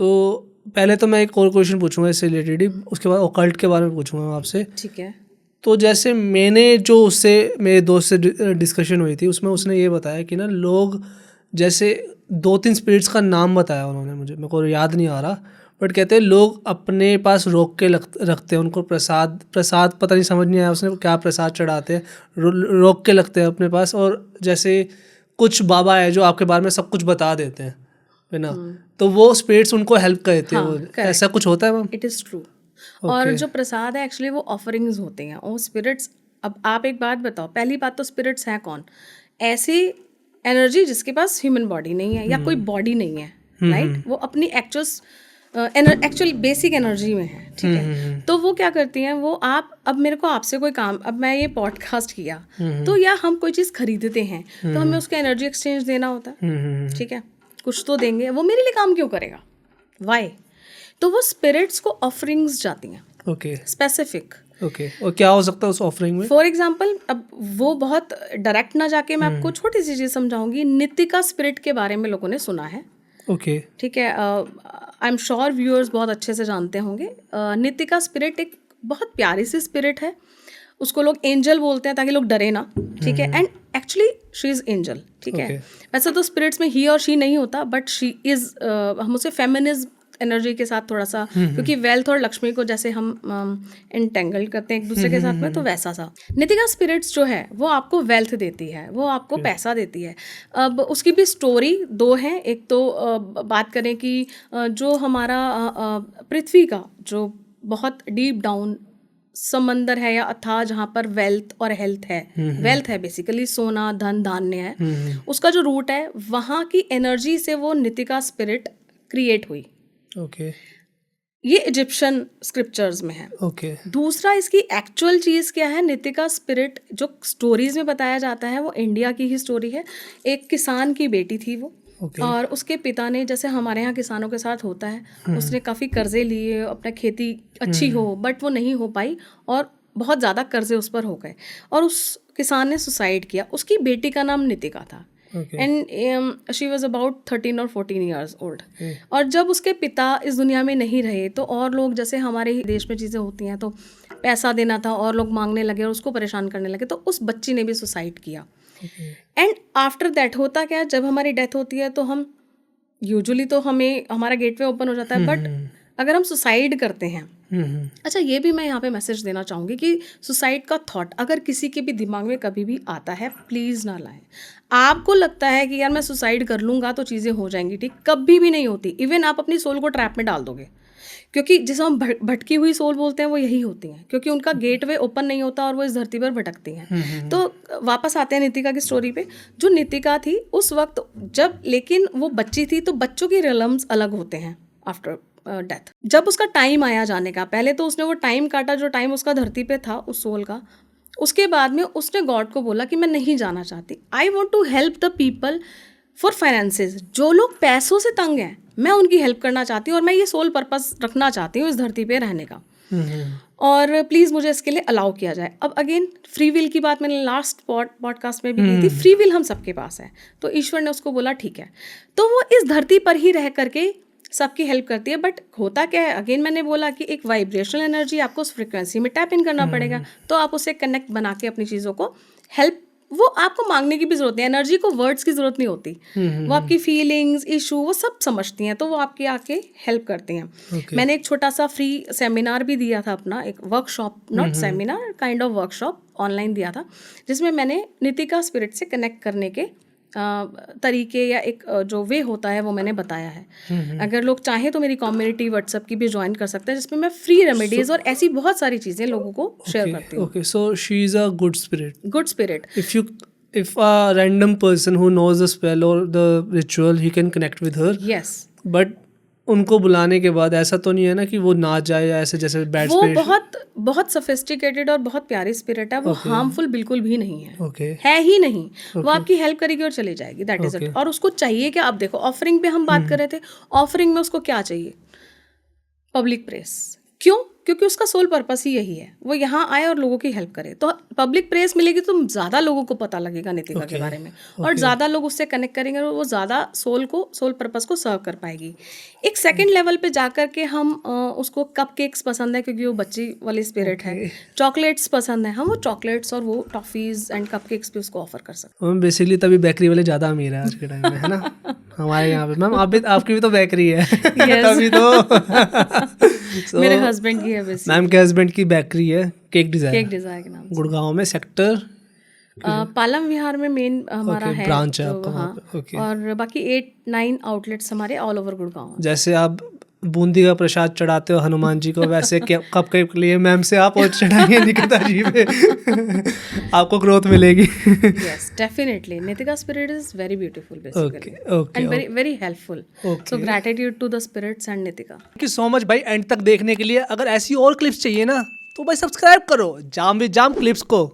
तो पहले तो मैं एक और क्वेश्चन पूछूंगा इससे रिलेटेड ही, उसके बाद ऑकल्ट के बारे में पूछूंगा मैं आपसे। ठीक है। तो जैसे मैंने जो उससे मेरे दोस्त से डिस्कशन हुई थी, उसमें उसने ये बताया कि ना लोग जैसे 2-3 स्पिरिट्स का नाम बताया उन्होंने मुझे, मेरे को याद नहीं आ रहा, बट कहते हैं लोग अपने पास रोक के रखते हैं उनको, प्रसाद पता नहीं समझ नहीं आया उसने क्या प्रसाद चढ़ाते हैं, रोक के लगते हैं अपने पास। और जैसे कुछ बाबा है जो आपके बारे में सब कुछ बता देते हैं, है ना, तो वो स्पिरिट्स उनको हेल्प करते हैं। हाँ, ऐसा कुछ होता है मैम? It is true. और जो प्रसाद है एक्चुअली वो ऑफरिंग्स होते हैं और स्पिरिट्स। अब आप एक बात बताओ, पहली बात तो स्पिरिट्स हैं कौन? ऐसी एनर्जी जिसके पास ह्यूमन बॉडी नहीं है या कोई बॉडी नहीं है, राइट? वो अपनी एक्चुअल बेसिक एनर्जी में है, ठीक है? तो वो क्या करती हैं, वो अब मेरे को आपसे कोई काम, अब मैं ये पॉडकास्ट किया तो या हम कोई चीज़ खरीदते हैं तो हमें उसका एनर्जी एक्सचेंज देना होता है, ठीक है? कुछ तो देंगे, वो मेरे लिए काम क्यों करेगा? वाई? तो वो स्पिरिट्स को ऑफरिंग्स जाती हैं, ओके, स्पेसिफिक। ओके। और क्या हो सकता है उस ऑफरिंग में? फॉर एग्जाम्पल, अब वो बहुत डायरेक्ट ना जाके मैं आपको छोटी सी चीज़ समझाऊंगी। नितिका स्पिरिट के बारे में लोगों ने सुना है, ओके, ठीक है? आई एम श्योर व्यूअर्स बहुत अच्छे से जानते होंगे। नितिका स्पिरिट एक बहुत प्यारी सी स्पिरिट है, उसको लोग एंजल बोलते हैं ताकि लोग डरे ना, ठीक है? And actually she is angel, ठीक है? वैसे तो स्पिरिट्स में ही और शी नहीं होता, बट शी इज़, हम उसे फेमिनिज्म एनर्जी के साथ थोड़ा सा, क्योंकि वेल्थ और लक्ष्मी को जैसे हम इंटेंगल करते हैं एक दूसरे के साथ में, तो वैसा सा नितिका स्पिरिट्स जो है वो आपको वेल्थ देती है, वो आपको पैसा देती है। अब उसकी भी स्टोरी दो हैं। एक तो बात करें कि जो हमारा पृथ्वी का जो बहुत डीप डाउन समंदर है या अथाह, जहाँ पर वेल्थ और हेल्थ है, वेल्थ है बेसिकली सोना धन धान्य है, उसका जो रूट है वहाँ की एनर्जी से वो नितिका स्पिरिट क्रिएट हुई। ओके, ये इजिप्शियन स्क्रिप्चर्स में है। ओके, दूसरा, इसकी एक्चुअल चीज़ क्या है? नितिका स्पिरिट जो स्टोरीज में बताया जाता है वो इंडिया की ही स्टोरी है। एक किसान की बेटी थी वो, और उसके पिता ने, जैसे हमारे यहाँ किसानों के साथ होता है, उसने काफ़ी कर्जे लिए, अपना खेती अच्छी हो, बट वो नहीं हो पाई और बहुत ज़्यादा कर्जे उस पर हो गए और उस किसान ने सुसाइड किया। उसकी बेटी का नाम नितिका था एंड शी वॉज अबाउट 13 और 14 ईयर्स ओल्ड। और जब उसके पिता इस दुनिया में नहीं रहे तो और लोग, जैसे हमारे ही देश में चीज़ें होती हैं, तो पैसा देना था और लोग मांगने लगे और उसको परेशान करने लगे, तो उस बच्ची ने भी सुसाइड किया। एंड आफ्टर दैट होता क्या, जब हमारी डेथ होती है तो हम यूजुअली तो हमें हमारा गेटवे ओपन हो जाता है, बट अगर हम सुसाइड करते हैं, अच्छा ये भी मैं यहाँ पे मैसेज देना चाहूँगी कि सुसाइड का थॉट अगर किसी के भी दिमाग में कभी भी आता है, प्लीज़ ना लाएं। आपको लगता है कि यार मैं सुसाइड कर लूँगा तो चीज़ें हो जाएंगी ठीक, कभी भी नहीं होती। इवन आप अपनी सोल को ट्रैप में डाल दोगे, क्योंकि जिसे हम भटकी हुई सोल बोलते हैं वो यही होती हैं, क्योंकि उनका गेटवे ओपन नहीं होता और वो इस धरती पर भटकती हैं। तो वापस आते हैं नितिका की स्टोरी पे। जो नितिका थी उस वक्त जब, लेकिन वो बच्ची थी, तो बच्चों के रिलम्स अलग होते हैं आफ्टर डेथ। जब उसका टाइम आया जाने का, पहले तो उसने वो टाइम काटा जो टाइम उसका धरती पे था उस सोल का। उसके बाद में उसने गॉड को बोला कि मैं नहीं जाना चाहती, I want to help the people for finances. जो लोग पैसों से तंग हैं मैं उनकी हेल्प करना चाहती हूँ और मैं ये सोल पर्पस रखना चाहती हूँ इस धरती पे रहने का, और प्लीज़ मुझे इसके लिए अलाउ किया जाए। अब अगेन फ्री विल की बात मैंने लास्ट पॉडकास्ट में भी की थी, फ्री विल हम सबके पास है, तो ईश्वर ने उसको बोला ठीक है, तो वो इस धरती पर ही रह करके सबकी हेल्प करती है। बट होता क्या है, अगेन मैंने बोला कि एक वाइब्रेशनल एनर्जी, आपको उस फ्रिक्वेंसी में टैप इन करना पड़ेगा, तो आप उससे कनेक्ट बना के अपनी चीज़ों को हेल्प, वो आपको मांगने की भी ज़रूरत नहीं, एनर्जी को वर्ड्स की ज़रूरत नहीं होती, वो आपकी फीलिंग्स इशू वो सब समझती हैं, तो वो आपके आके हेल्प करती हैं। मैंने एक छोटा सा फ्री सेमिनार भी दिया था अपना, एक workshop, not seminar, kind of workshop online दिया था, जिसमें मैंने नितिका स्पिरिट से कनेक्ट करने के तरीके या एक जो वे होता है वो मैंने बताया है। अगर लोग चाहें तो मेरी कम्युनिटी व्हाट्सएप की भी ज्वाइन कर सकते हैं, जिसमें मैं फ्री रेमेडीज और ऐसी बहुत सारी चीज़ें लोगों को शेयर करती हूँ। Okay, so she is a good spirit. Good spirit. If a random person who knows the spell or the ritual, he can connect with her. Yes. But उनको बुलाने के बाद ऐसा तो नहीं है ना कि वो ना जाए या ऐसे जैसे बैड स्पिरिट? वो बहुत सोफिस्टिकेटेड और बहुत प्यारी स्पिरिट है, वो हार्मफुल बिल्कुल भी नहीं है, है ही नहीं। वो आपकी हेल्प करेगी और चली जाएगी, दैट इज इट। और उसको चाहिए क्या? अब देखो ऑफरिंग पे हम बात कर रहे थे, ऑफरिंग में उसको क्या चाहिए? Public press. क्यों? क्योंकि उसका सोल पर्पस ही यही है, वो यहाँ आए और लोगों की हेल्प करे। तो पब्लिक प्रेस मिलेगी तो ज़्यादा लोगों को पता लगेगा नितिका के बारे में, और ज़्यादा लोग उससे कनेक्ट करेंगे और वो ज़्यादा सोल पर्पस को सर्व कर पाएगी। एक सेकंड लेवल पे जाकर के हम उसको कपकेक्स पसंद है क्योंकि वो बच्ची वाली स्पिरिट है, चॉकलेट्स पसंद है, हम वो चॉकलेट्स और वो टॉफ़ीज़ एंड कपकेक्स भी उसको ऑफर कर सकते हम बेसिकली तभी बेकरी वाले ज़्यादा अमीर है आज के टाइम में, है ना। हमारे यहाँ पे मैम आपकी भी तो बेकरी है तभी तो मेरे हस्बैंड की है बेसिकली। मैम के हस्बैंड की बेकरी है केक डिज़ायर के नाम से। गुड़गांव में सेक्टर पालम विहार में मेन हमारा है ब्रांच है तो आपका हाँ, वहाँ पे। ओके। और बाकी 8-9 आउटलेट्स हमारे ऑल ओवर गुड़गांव। जैसे आप बूंदी का प्रसाद चढ़ाते हो हनुमान जी को, वैसे कपकेक के लिए मैम से आप और चढ़ाइए निकिता जी पे आपको ग्रोथ मिलेगी। Yes, definitely. Nitika spirit is very beautiful, basically, okay and very helpful. So gratitude to the spirits and Nitika. Thank you so much भाई एंड तक देखने के लिए। अगर ऐसी और क्लिप्स चाहिए ना तो भाई सब्सक्राइब करो जाम विद जाम क्लिप्स को।